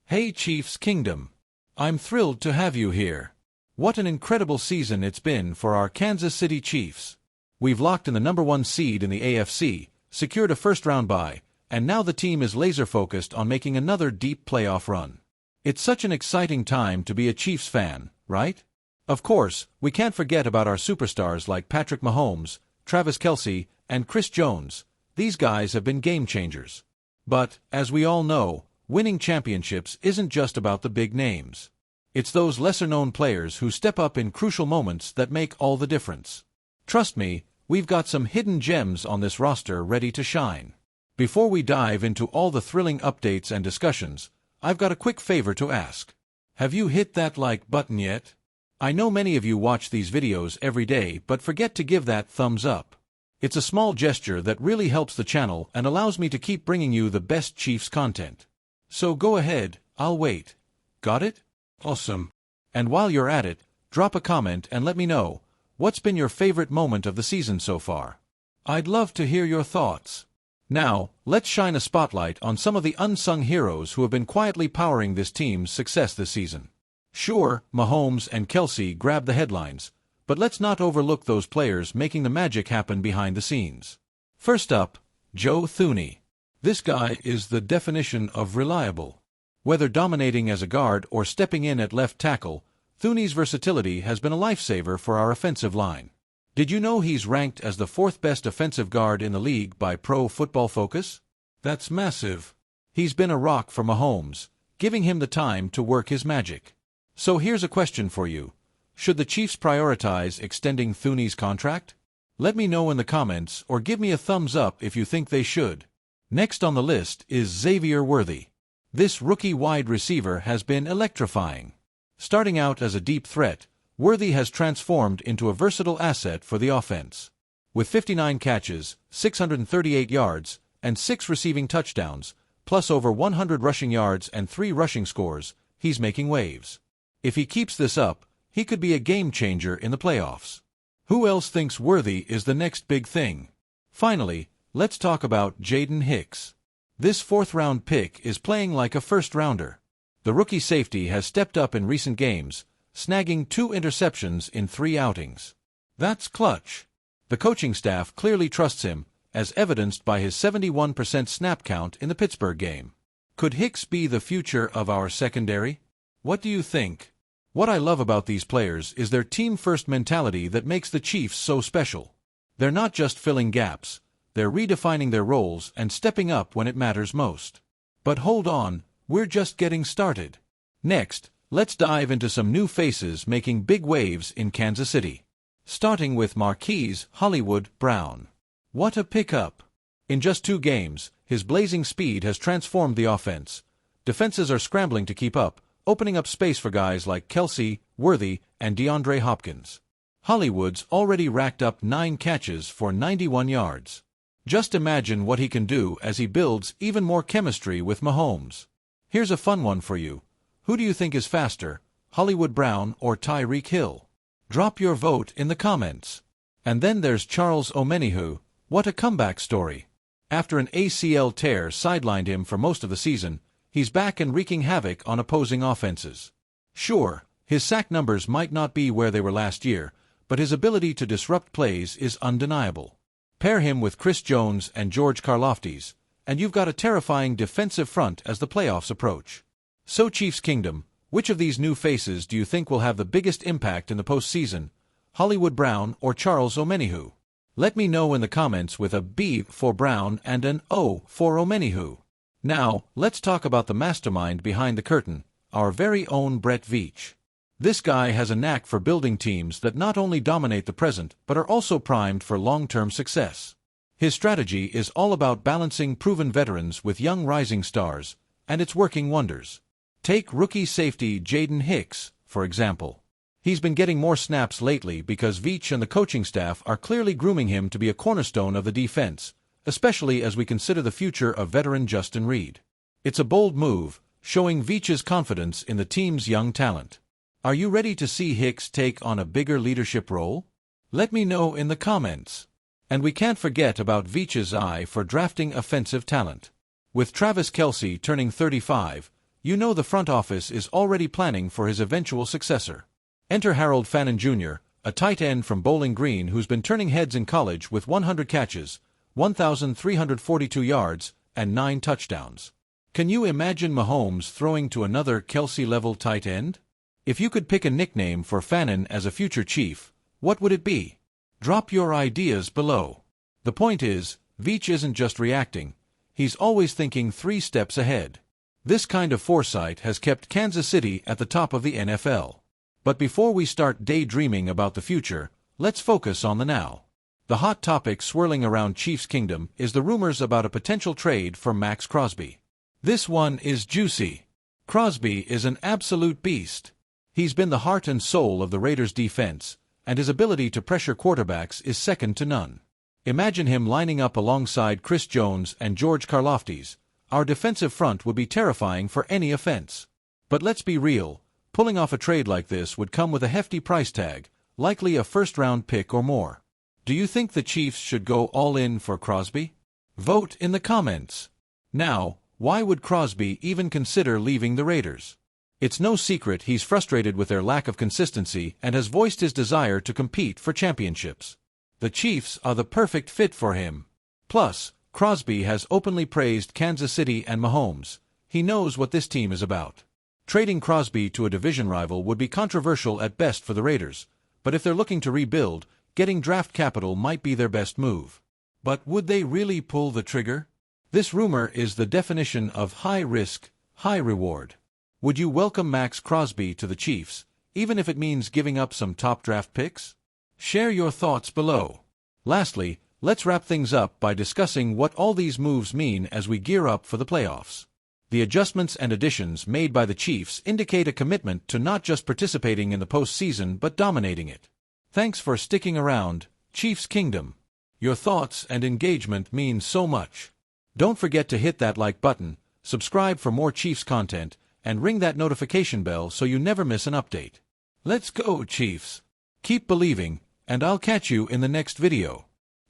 Hey Chiefs Kingdom! I'm thrilled to have you here. What an incredible season it's been for our Kansas City Chiefs. We've locked in the #1 seed in the AFC, secured a first-round bye, and now the team is laser-focused on making another deep playoff run. It's such an exciting time to be a Chiefs fan, right? Of course, we can't forget about our superstars like Patrick Mahomes, Travis Kelce, and Chris Jones. These guys have been game-changers. But, as we all know, winning championships isn't just about the big names. It's those lesser-known players who step up in crucial moments that make all the difference. Trust me, we've got some hidden gems on this roster ready to shine. Before we dive into all the thrilling updates and discussions, I've got a quick favor to ask. Have you hit that like button yet? I know many of you watch these videos every day but forget to give that thumbs up. It's a small gesture that really helps the channel and allows me to keep bringing you the best Chiefs content. So go ahead, I'll wait. Got it? Awesome. And while you're at it, drop a comment and let me know, what's been your favorite moment of the season so far? I'd love to hear your thoughts. Now, let's shine a spotlight on some of the unsung heroes who have been quietly powering this team's success this season. Sure, Mahomes and Kelce grab the headlines, but let's not overlook those players making the magic happen behind the scenes. First up, Joe Thuney. This guy is the definition of reliable. Whether dominating as a guard or stepping in at left tackle, Thuney's versatility has been a lifesaver for our offensive line. Did you know he's ranked as the 4th best offensive guard in the league by Pro Football Focus? That's massive. He's been a rock for Mahomes, giving him the time to work his magic. So here's a question for you. Should the Chiefs prioritize extending Thuney's contract? Let me know in the comments or give me a thumbs up if you think they should. Next on the list is Xavier Worthy. This rookie wide receiver has been electrifying. Starting out as a deep threat, Worthy has transformed into a versatile asset for the offense. With 59 catches, 638 yards, and 6 receiving touchdowns, plus over 100 rushing yards and 3 rushing scores, he's making waves. If he keeps this up, he could be a game-changer in the playoffs. Who else thinks Worthy is the next big thing? Finally, let's talk about Jaden Hicks. This 4th-round pick is playing like a first-rounder. The rookie safety has stepped up in recent games, snagging 2 interceptions in 3 outings. That's clutch. The coaching staff clearly trusts him, as evidenced by his 71% snap count in the Pittsburgh game. Could Hicks be the future of our secondary? What do you think? What I love about these players is their team-first mentality that makes the Chiefs so special. They're not just filling gaps, they're redefining their roles and stepping up when it matters most. But hold on, we're just getting started. Next, let's dive into some new faces making big waves in Kansas City. Starting with Marquise Hollywood Brown. What a pickup! In just 2 games, his blazing speed has transformed the offense. Defenses are scrambling to keep up, opening up space for guys like Kelce, Worthy, and DeAndre Hopkins. Hollywood's already racked up 9 catches for 91 yards. Just imagine what he can do as he builds even more chemistry with Mahomes. Here's a fun one for you. Who do you think is faster, Hollywood Brown or Tyreek Hill? Drop your vote in the comments. And then there's Charles Omenihu. What a comeback story. After an ACL tear sidelined him for most of the season, he's back and wreaking havoc on opposing offenses. Sure, his sack numbers might not be where they were last year, but his ability to disrupt plays is undeniable. Pair him with Chris Jones and George Karlaftis, and you've got a terrifying defensive front as the playoffs approach. So Chiefs Kingdom, which of these new faces do you think will have the biggest impact in the postseason, Hollywood Brown or Charles Omenihu? Let me know in the comments with a B for Brown and an O for Omenihu. Now, let's talk about the mastermind behind the curtain, our very own Brett Veach. This guy has a knack for building teams that not only dominate the present but are also primed for long-term success. His strategy is all about balancing proven veterans with young rising stars, and it's working wonders. Take rookie safety Jaden Hicks, for example. He's been getting more snaps lately because Veach and the coaching staff are clearly grooming him to be a cornerstone of the defense, especially as we consider the future of veteran Justin Reid. It's a bold move, showing Veach's confidence in the team's young talent. Are you ready to see Hicks take on a bigger leadership role? Let me know in the comments. And we can't forget about Veach's eye for drafting offensive talent. With Travis Kelce turning 35, you know the front office is already planning for his eventual successor. Enter Harold Fannin Jr., a tight end from Bowling Green who's been turning heads in college with 100 catches, 1,342 yards, and 9 touchdowns. Can you imagine Mahomes throwing to another Kelsey-level tight end? If you could pick a nickname for Fannin as a future Chief, what would it be? Drop your ideas below. The point is, Veach isn't just reacting, he's always thinking 3 steps ahead. This kind of foresight has kept Kansas City at the top of the NFL. But before we start daydreaming about the future, let's focus on the now. The hot topic swirling around Chiefs Kingdom is the rumors about a potential trade for Max Crosby. This one is juicy. Crosby is an absolute beast. He's been the heart and soul of the Raiders' defense, and his ability to pressure quarterbacks is second to none. Imagine him lining up alongside Chris Jones and George Karlaftis. Our defensive front would be terrifying for any offense. But let's be real, pulling off a trade like this would come with a hefty price tag, likely a first-round pick or more. Do you think the Chiefs should go all in for Crosby? Vote in the comments. Now, why would Crosby even consider leaving the Raiders? It's no secret he's frustrated with their lack of consistency and has voiced his desire to compete for championships. The Chiefs are the perfect fit for him. Plus, Crosby has openly praised Kansas City and Mahomes. He knows what this team is about. Trading Crosby to a division rival would be controversial at best for the Raiders, but if they're looking to rebuild, getting draft capital might be their best move. But would they really pull the trigger? This rumor is the definition of high risk, high reward. Would you welcome Max Crosby to the Chiefs, even if it means giving up some top draft picks? Share your thoughts below. Lastly, let's wrap things up by discussing what all these moves mean as we gear up for the playoffs. The adjustments and additions made by the Chiefs indicate a commitment to not just participating in the postseason but dominating it. Thanks for sticking around, Chiefs Kingdom. Your thoughts and engagement mean so much. Don't forget to hit that like button, subscribe for more Chiefs content, and ring that notification bell so you never miss an update. Let's go, Chiefs! Keep believing, and I'll catch you in the next video.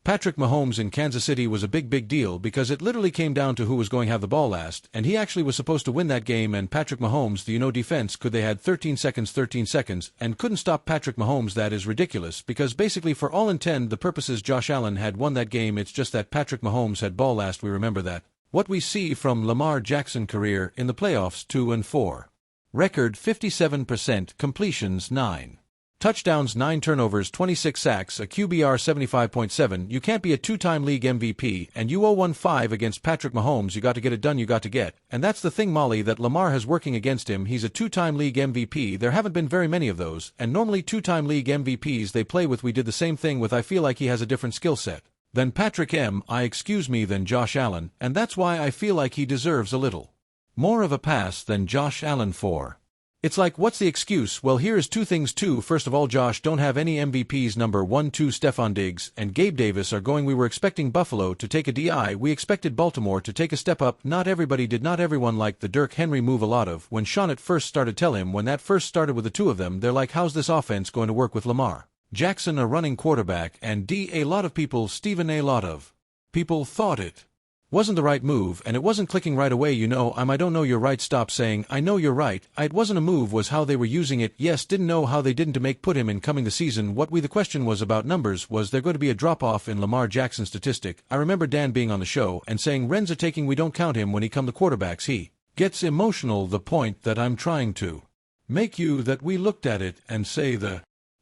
Patrick Mahomes in Kansas City was a big deal because it literally came down to who was going to have the ball last, and he actually was supposed to win that game, and Patrick Mahomes, defense they had 13 seconds, and couldn't stop Patrick Mahomes. That is ridiculous, because basically for all intent the purposes Josh Allen had won that game, it's just that Patrick Mahomes had ball last, we remember that. What we see from Lamar Jackson career in the playoffs 2-4. Record 57% completions 9. Touchdowns 9 turnovers 26 sacks a QBR 75.7. You can't be a 2-time league MVP and you 0-5 against Patrick Mahomes. You got to get it done, you got to get. And that's the thing, Molly, that Lamar has working against him. He's a 2-time league MVP. There haven't been very many of those, and normally 2-time league MVPs they play with. We did the same thing with. I feel like he has a different skill set than Patrick than Josh Allen, and that's why I feel like he deserves a little more of a pass than Josh Allen for. It's like, what's the excuse? Well, here is 2 things too. First of all, Josh don't have any MVPs. Number 1, 2, Stephon Diggs and Gabe Davis are going. We were expecting Buffalo to take a DI. We expected Baltimore to take a step up. Not everybody did. Not everyone liked the Derrick Henry move a lot of. When Sean at first started, tell him when that first started with the 2 of them, they're like, how's this offense going to work with Lamar Jackson, a running quarterback, and a lot of people thought it wasn't the right move, and it wasn't clicking right away. I don't know, you're right. Stop saying I know you're right. It wasn't a move, was how they were using it. Yes, didn't know how they didn't to make put him in coming the season. The question was about numbers. Was there going to be a drop-off in Lamar Jackson's statistic? I remember Dan being on the show and saying Ren's a taking, we don't count him when he come to quarterbacks. He gets emotional. The point that I'm trying to make you that we looked at it and say the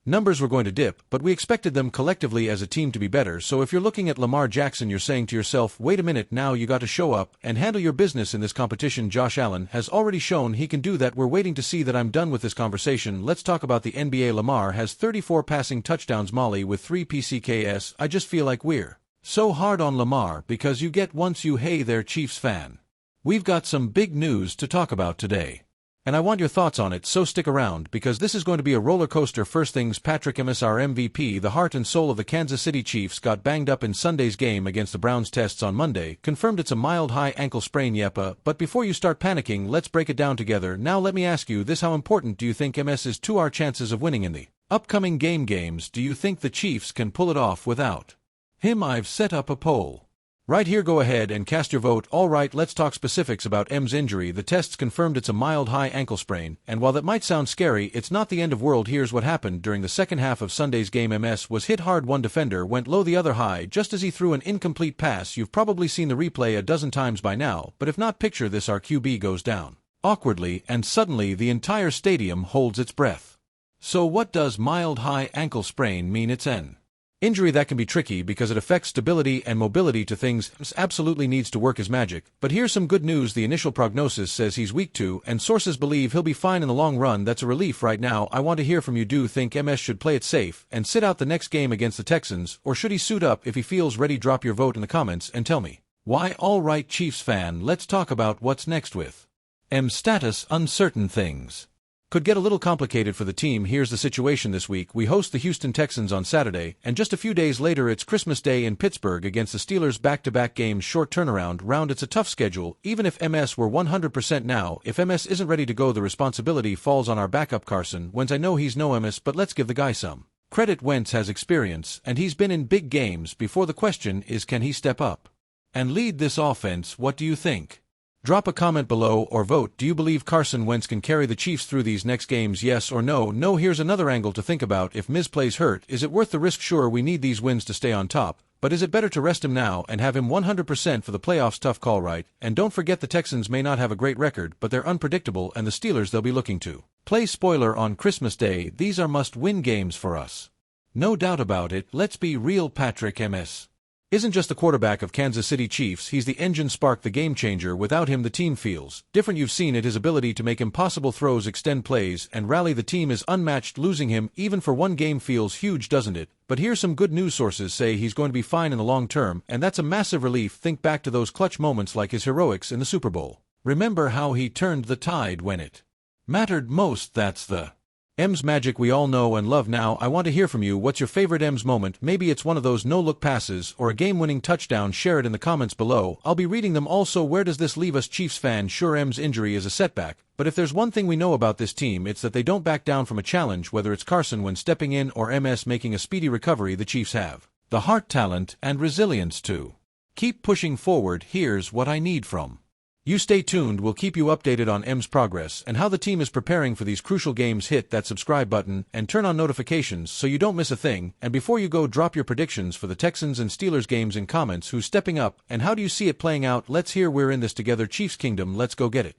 numbers were going to dip, but we expected them collectively as a team to be better. So if you're looking at Lamar Jackson, you're saying to yourself, wait a minute, now you got to show up and handle your business in this competition. Josh Allen has already shown he can do that. We're waiting to see that. I'm done with this conversation. Let's talk about the NBA. Lamar has 34 passing touchdowns, Molly, with 3 PCKs. I just feel like we're so hard on Lamar because you get once you hey there, Chiefs fan. We've got some big news to talk about today, and I want your thoughts on it, so stick around because this is going to be a roller coaster. First things, Patrick Mahomes, our MVP, the heart and soul of the Kansas City Chiefs, got banged up in Sunday's game against the Browns. Tests on Monday confirmed it's a mild high ankle sprain. But before you start panicking, let's break it down together. Now let me ask you this, how important do you think MS is to our chances of winning in the upcoming games? Do you think the Chiefs can pull it off without him? I've set up a poll. Right here, go ahead and cast your vote. Alright, let's talk specifics about M's injury. The tests confirmed it's a mild high ankle sprain, and while that might sound scary, it's not the end of world. Here's what happened during the second half of Sunday's game. MS was hit hard, one defender went low the other high just as he threw an incomplete pass. You've probably seen the replay a dozen times by now, but if not, picture this: our QB goes down awkwardly, and suddenly the entire stadium holds its breath. So what does mild high ankle sprain mean? It's an injury that can be tricky because it affects stability and mobility to things. Absolutely needs to work his magic, but here's some good news. The initial prognosis says he's week 2, and sources believe he'll be fine in the long run. That's a relief. Right now, I want to hear from you. Do you think MS should play it safe and sit out the next game against the Texans, or should he suit up if he feels ready? Drop your vote in the comments and tell me why. Alright, Chiefs fan, let's talk about what's next with M's status. Uncertain things could get a little complicated for the team. Here's the situation this week. We host the Houston Texans on Saturday, and just a few days later it's Christmas Day in Pittsburgh against the Steelers. Back-to-back games, short turnaround round. It's a tough schedule, even if MS were 100% now. If MS isn't ready to go, the responsibility falls on our backup Carson Wentz. I know he's no MS, but let's give the guy some credit. Wentz has experience, and he's been in big games before. The question is, can he step up and lead this offense? What do you think? Drop a comment below or vote. Do you believe Carson Wentz can carry the Chiefs through these next games? Yes or no? No. Here's another angle to think about. If Miz plays hurt, is it worth the risk? Sure, we need these wins to stay on top, but is it better to rest him now and have him 100% for the playoffs? Tough call, right? And don't forget, the Texans may not have a great record, but they're unpredictable, and the Steelers, they'll be looking to play spoiler on Christmas Day. These are must-win games for us. No doubt about it. Let's be real. Patrick MS isn't just the quarterback of Kansas City Chiefs, he's the engine spark, the game changer. Without him, the team feels different. You've seen it, his ability to make impossible throws, extend plays, and rally the team is unmatched. Losing him, even for one game, feels huge, doesn't it? But here's some good news. Sources say he's going to be fine in the long term, and that's a massive relief. Think back to those clutch moments like his heroics in the Super Bowl. Remember how he turned the tide when it mattered most? That's the M's magic we all know and love. Now, I want to hear from you. What's your favorite M's moment? Maybe it's one of those no-look passes or a game-winning touchdown. Share it in the comments below. I'll be reading them. Also, where does this leave us, Chiefs fan? Sure, M's injury is a setback, but if there's one thing we know about this team, it's that they don't back down from a challenge. Whether it's Carson Wentz stepping in or MS making a speedy recovery, the Chiefs have the heart, talent, and resilience to keep pushing forward. Here's what I need from you. Stay tuned. We'll keep you updated on M's progress and how the team is preparing for these crucial games. Hit that subscribe button and turn on notifications so you don't miss a thing. And before you go, drop your predictions for the Texans and Steelers games in comments. Who's stepping up and how do you see it playing out? Let's hear. We're in this together. Chiefs Kingdom, let's go get it.